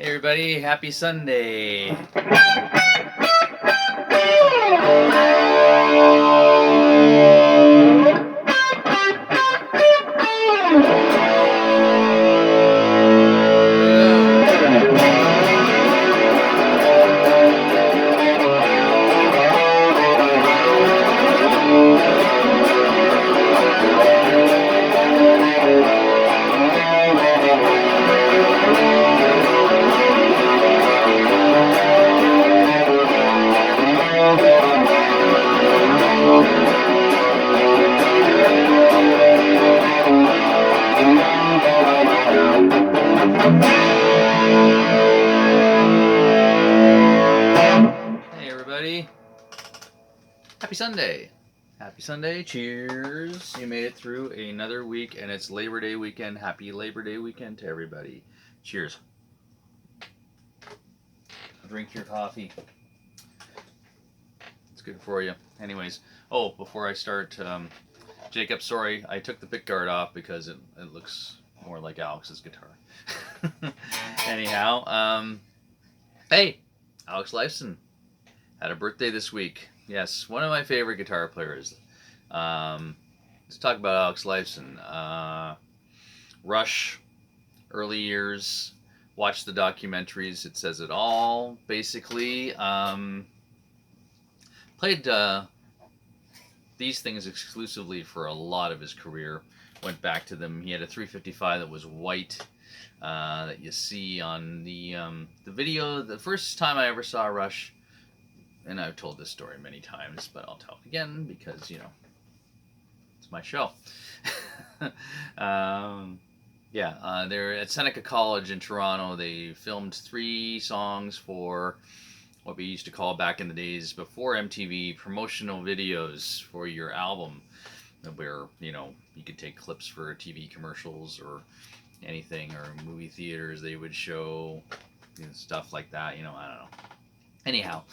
Hey everybody, happy Sunday. Hey everybody, happy Sunday. Happy Sunday, cheers. You made it through another week and it's Labor Day weekend. Happy Labor Day weekend to everybody. Cheers. Drink your coffee. It's good for you. Anyways, before I start, Jacob, sorry, I took the pick guard off because it looks more like Alex's guitar. Anyhow, hey, Alex Lifeson had a birthday this week. Yes, one of my favorite guitar players. Let's talk about Alex Lifeson. Rush, early years. Watch the documentaries. It says it all. Basically, played these things exclusively for a lot of his career. Went back to them. He had a 355 that was white that you see on the video. The first time I ever saw Rush, and I've told this story many times, but I'll tell it again because, it's my show. They're at Seneca College in Toronto. They filmed 3 songs for what we used to call back in the days before MTV promotional videos for your album, where, you could take clips for TV commercials or anything, or movie theaters. They would show stuff like that. I don't know. Anyhow,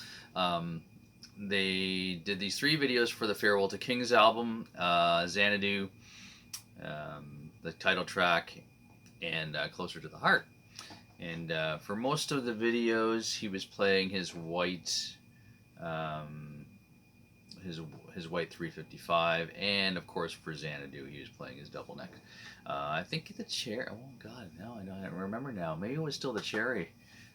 they did these 3 videos for the Farewell to Kings album, Xanadu, the title track, and Closer to the Heart. And for most of the videos, he was playing his white, his white 355, and of course for Xanadu, he was playing his double neck. I think the cherry. Oh God, no, I don't remember now. Maybe it was still the cherry.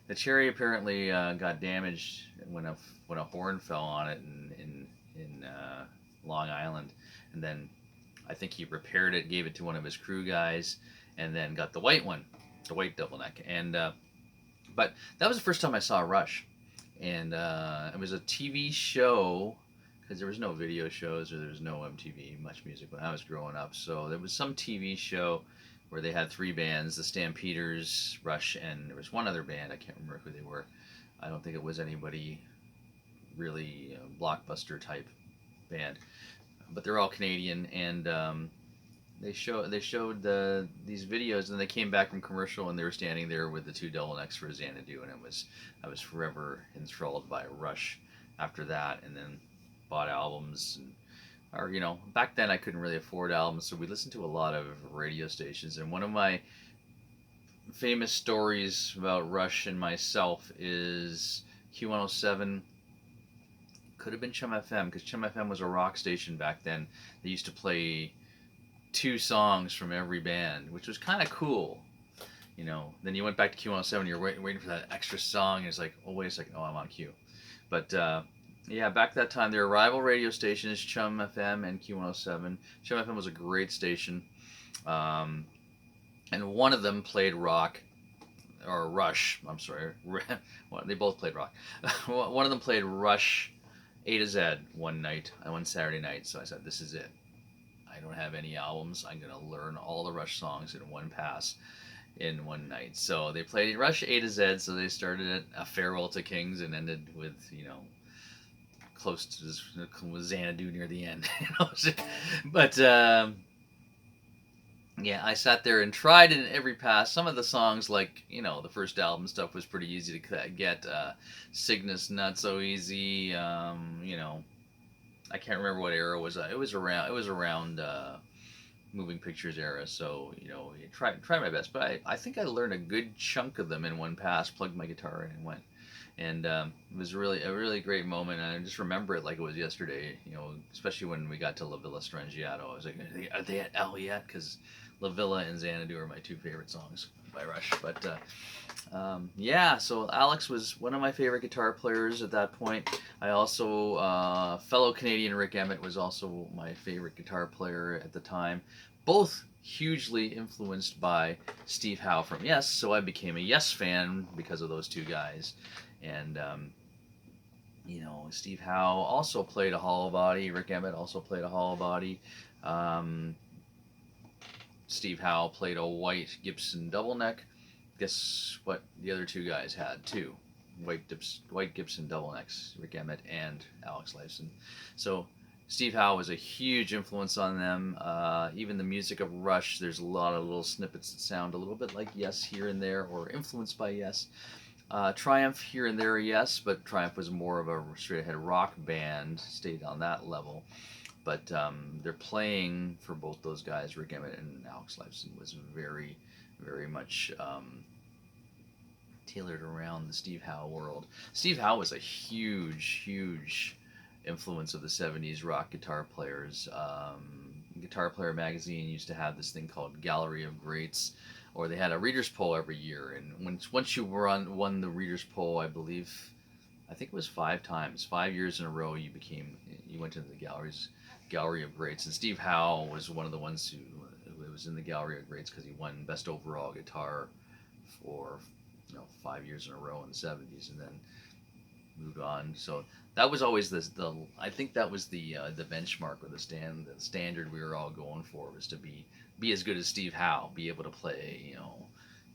The cherry apparently got damaged when a horn fell on it in Long Island, and then I think he repaired it, gave it to one of his crew guys, and then got the white one, the white double neck. And but that was the first time I saw Rush, and it was a TV show because there was no video shows or there was no MTV Much Music when I was growing up. So there was some TV show where they had 3 bands, the Stampeders, Rush, and there was one other band. I can't remember who they were. I don't think it was anybody really blockbuster type band, but they're all Canadian, and they showed these videos, and they came back from commercial, and they were standing there with the 2 double necks for Xanadu, and I was forever enthralled by Rush after that, and then bought albums. Or back then I couldn't really afford albums, so we listened to a lot of radio stations. And one of my famous stories about Rush and myself is Q107. Could have been Chum FM, because Chum FM was a rock station back then. They used to play 2 songs from every band, which was kind of cool. Then you went back to Q107, you're waiting for that extra song, and it's like, oh wait a second, I'm on Q. But yeah, back that time, there were rival radio stations, Chum FM and Q107. Chum FM was a great station. And one of them played rock, or Rush, I'm sorry. They both played rock. One of them played Rush A to Z one Saturday night. So I said, this is it. I don't have any albums. I'm going to learn all the Rush songs in one pass in one night. So they played Rush A to Z, so they started at A Farewell to Kings and ended with, close to Xanadu near the end. But yeah, I sat there and tried in every pass. Some of the songs, like the first album stuff, was pretty easy to get. Cygnus, not so easy. I can't remember what era it was. It was around moving pictures era, so try my best. But I think I learned a good chunk of them in one pass. Plugged my guitar in and went, and it was really a really great moment. And I just remember it like it was yesterday. Especially when we got to La Villa Strangiato. I was like, are they at L yet? Because La Villa and Xanadu are my two favorite songs by Rush. But yeah, so Alex was one of my favorite guitar players at that point. I also, fellow Canadian Rick Emmett was also my favorite guitar player at the time. Both hugely influenced by Steve Howe from Yes, so I became a Yes fan because of those two guys. And, Steve Howe also played a hollow body. Rick Emmett also played a hollow body. Um, Steve Howe played a white Gibson double neck. Guess what the other two guys had too? White Gibson double necks, Rick Emmett and Alex Lifeson. So Steve Howe was a huge influence on them. Even the music of Rush, there's a lot of little snippets that sound a little bit like Yes here and there, or influenced by Yes. Triumph here and there, yes, but Triumph was more of a straight ahead rock band, stayed on that level. But their playing for both those guys, Rick Emmett and Alex Lifeson, was very, very much tailored around the Steve Howe world. Steve Howe was a huge, huge influence of the 70s rock guitar players. Guitar Player magazine used to have this thing called Gallery of Greats, or they had a reader's poll every year. And once you won the reader's poll, I think it was 5 times, 5 years in a row, you went to the Gallery of Greats. And Steve Howe was one of the ones who was in the Gallery of Greats because he won Best Overall Guitar for 5 years in a row in the 70s, and then moved on. So that was always the I think that was the benchmark, or the standard we were all going for, was to be as good as Steve Howe, be able to play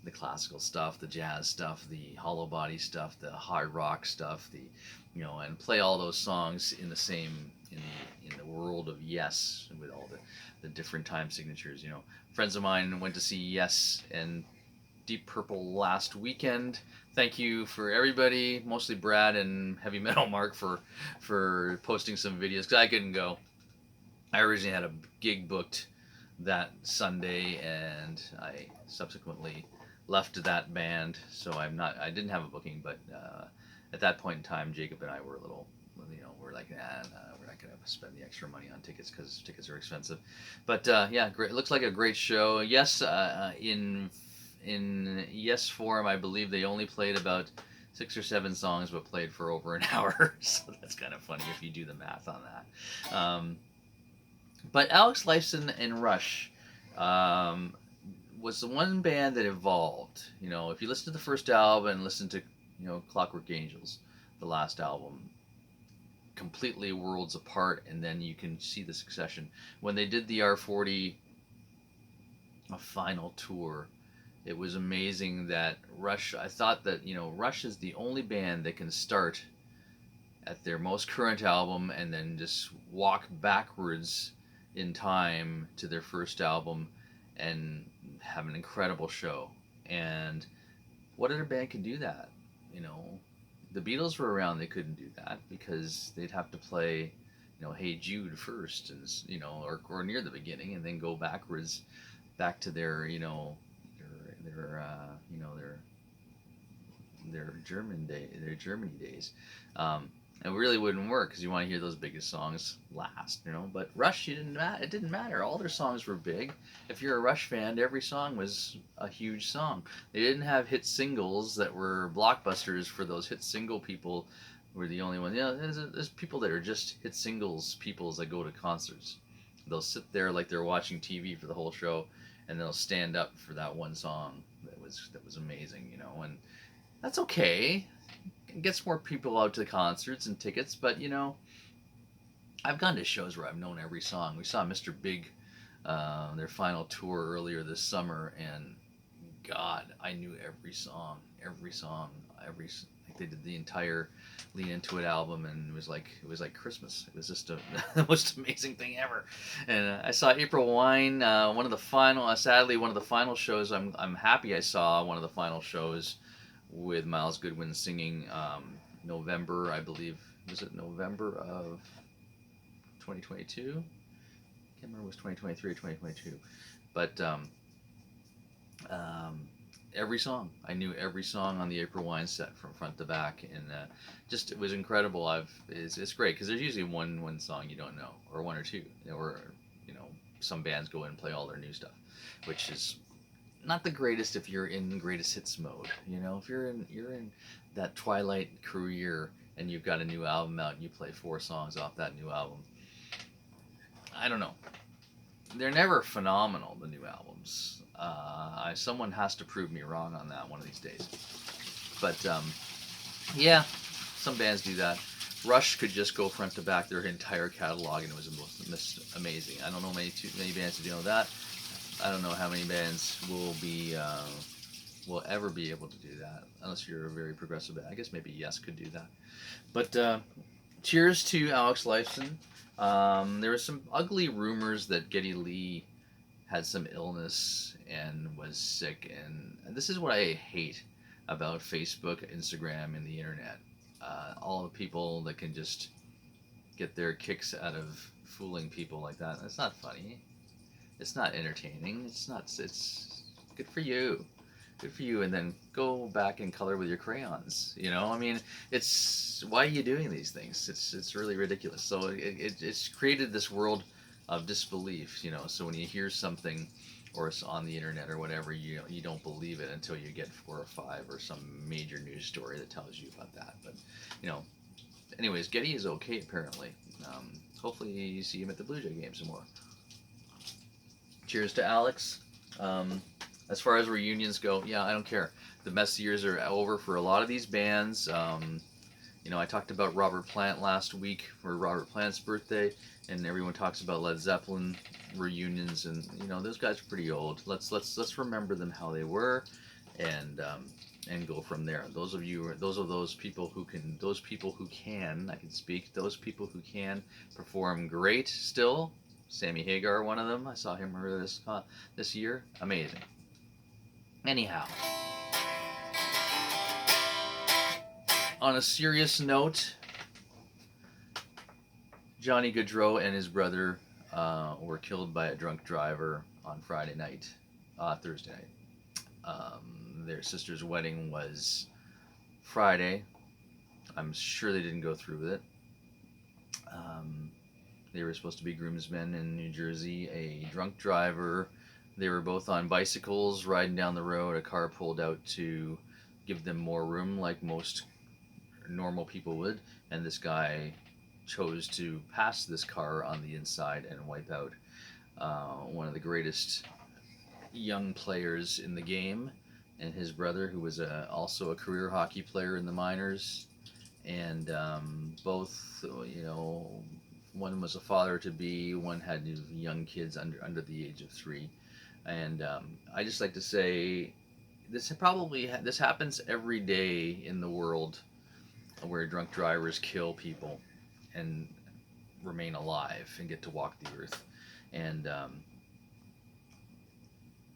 the classical stuff, the jazz stuff, the hollow body stuff, the hard rock stuff, and play all those songs in the same in the world of Yes, with all the different time signatures. Friends of mine went to see Yes and Deep Purple last weekend. Thank you for everybody, mostly Brad and Heavy Metal Mark for posting some videos, because I couldn't go. I originally had a gig booked that Sunday, and I subsequently left that band, so I didn't have a booking. But at that point in time, Jacob and I were a little, we're like, nah, we're not gonna spend the extra money on tickets because tickets are expensive. But yeah, great. It looks like a great show. Yes, in Yes form, I believe they only played about 6 or 7 songs, but played for over an hour. So that's kind of funny if you do the math on that. But Alex Lifeson and Rush was the one band that evolved. If you listen to the first album and listen to Clockwork Angels, the last album, completely worlds apart, and then you can see the succession. When they did the R40 final tour, it was amazing that Rush, I thought that, Rush is the only band that can start at their most current album and then just walk backwards in time to their first album and have an incredible show. And what other band can do that? The Beatles were around, they couldn't do that because they'd have to play, Hey Jude first, and or near the beginning, and then go backwards back to their their Germany days. It really wouldn't work because you want to hear those biggest songs last, But Rush, it didn't matter. All their songs were big. If you're a Rush fan, every song was a huge song. They didn't have hit singles that were blockbusters. For those hit single people, were the only one. There's people that are just hit singles peoples that go to concerts. They'll sit there like they're watching TV for the whole show, and they'll stand up for that one song that was amazing, and that's okay. It gets more people out to concerts and tickets, but I've gone to shows where I've known every song. We saw Mr. Big, their final tour earlier this summer, and God, I knew every song. Like they did the entire Lean Into It album, and it was like Christmas. It was just the most amazing thing ever. And I saw April Wine, sadly one of the final shows. I'm happy I saw one of the final shows with Miles Goodwin singing. November, I believe, was it November of 2022? can't remember if it was 2023 or 2022, but um, every song. I knew every song on the April Wine set from front to back, and just it was incredible. It's great because there's usually one song you don't know, or one or two, or you know some bands go in and play all their new stuff, which is not the greatest if you're in greatest hits mode. You know, if you're in that twilight career and you've got a new album out and you play 4 songs off that new album. I don't know. They're never phenomenal, the new albums. Someone has to prove me wrong on that one of these days. But yeah, some bands do that. Rush could just go front to back their entire catalog, and it was amazing. I don't know many bands who do that. I don't know how many bands will ever be able to do that, unless you're a very progressive band. I guess maybe Yes could do that. But cheers to Alex Lifeson. There were some ugly rumors that Geddy Lee had some illness and was sick, and this is what I hate about Facebook, Instagram, and the internet. All the people that can just get their kicks out of fooling people like that. It's not funny. It's not entertaining. It's good for you. Good for you. And then go back and color with your crayons. You know, I mean, it's why are you doing these things? It's really ridiculous. So it's created this world of disbelief. You know, so when you hear something, or it's on the internet or whatever, you don't believe it until you get 4 or 5 or some major news story that tells you about that. But you know, anyways, Geddy is okay apparently. Hopefully you see him at the Blue Jay games some more. Cheers to Alex. As far as reunions go, yeah, I don't care. The best years are over for a lot of these bands. You know, I talked about Robert Plant last week for Robert Plant's birthday, and everyone talks about Led Zeppelin reunions, and you know those guys are pretty old. Let's remember them how they were, and go from there. Those people who can, I can speak. Those people who can perform great still. Sammy Hagar, one of them. I saw him earlier this year. Amazing. Anyhow, on a serious note, Johnny Gaudreau and his brother were killed by a drunk driver on Thursday night. Their sister's wedding was Friday. I'm sure they didn't go through with it. They were supposed to be groomsmen in New Jersey. A drunk driver. They were both on bicycles riding down the road. A car pulled out to give them more room, like most normal people would, and this guy chose to pass this car on the inside and wipe out one of the greatest young players in the game, and his brother, who was also a career hockey player in the minors, and both, you know, one was a father-to-be, one had young kids under the age of 3, and I just like to say, this happens every day in the world, where drunk drivers kill people and remain alive and get to walk the earth. And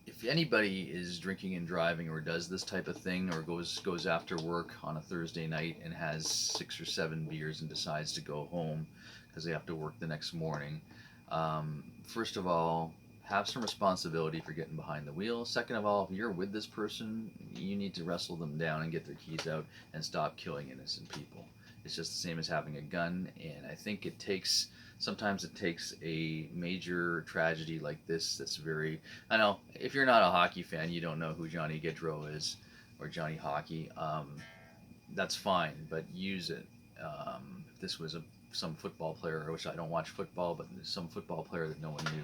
if anybody is drinking and driving, or does this type of thing, or goes after work on a Thursday night and has 6 or 7 beers and decides to go home because they have to work the next morning, first of all, have some responsibility for getting behind the wheel. Second of all, if you're with this person, you need to wrestle them down and get their keys out and stop killing innocent people. It's just the same as having a gun, and I think sometimes it takes a major tragedy like this that's very, I know, if you're not a hockey fan, you don't know who Johnny Gaudreau is, or Johnny Hockey, that's fine, but use it. If this was some football player, which I don't watch football, but some football player that no one knew,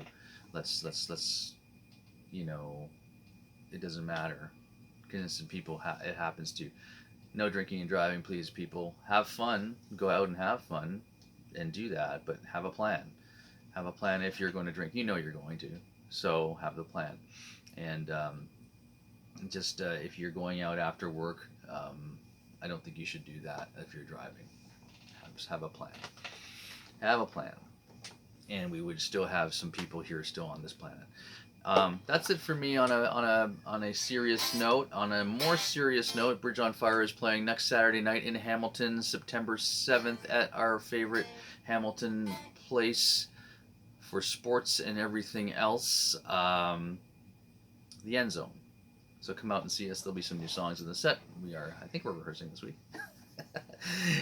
let's you know, it doesn't matter. Innocent people, it happens to. No drinking and driving, please, people. Have fun. Go out and have fun, and do that. But have a plan. Have a plan if you're going to drink. You know you're going to. So have the plan. And just if you're going out after work, I don't think you should do that if you're driving. Just have a plan. Have a plan. And we would still have some people here still on this planet. That's it for me on a serious note. On a more serious note, Bridge on Fire is playing next Saturday night in Hamilton, September 7th, at our favorite Hamilton place, for sports and everything else, the End Zone. So come out and see us. There'll be some new songs in the set. I think we're rehearsing this week.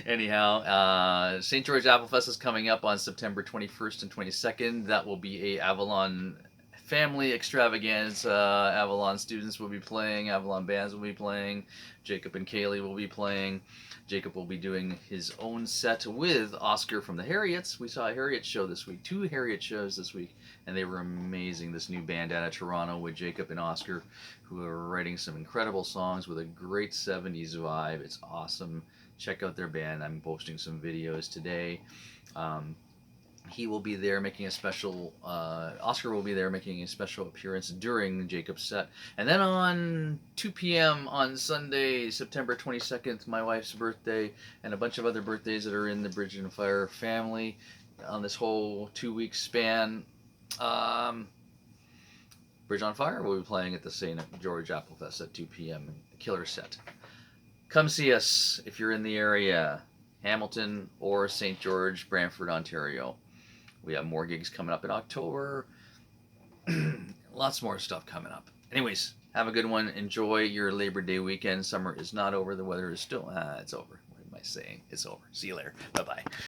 Anyhow, St. George Apple Fest is coming up on September 21st and 22nd. That will be a Avalon family extravaganza. Avalon students will be playing. Avalon bands will be playing. Jacob and Kaylee will be playing. Jacob will be doing his own set with Oscar from the Harriets. We saw a Harriet show this week. 2 Harriet shows this week, and they were amazing. This new band out of Toronto with Jacob and Oscar, who are writing some incredible songs with a great 70s vibe. It's awesome. Check out their band. I'm posting some videos today. He will be there making a special, Oscar will be there making a special appearance during Jacob's set. And then on 2 p.m. on Sunday, September 22nd, my wife's birthday, and a bunch of other birthdays that are in the Bridge and Fire family on this whole 2-week span. Bridge on Fire will be playing at the St. George Apple Fest at 2 p.m. Killer set. Come see us if you're in the area, Hamilton or St. George, Brantford, Ontario. We have more gigs coming up in October. Lots more stuff coming up. Anyways, have a good one. Enjoy your Labor Day weekend. Summer is not over. The weather is still, it's over. What am I saying? It's over. See you later. Bye-bye.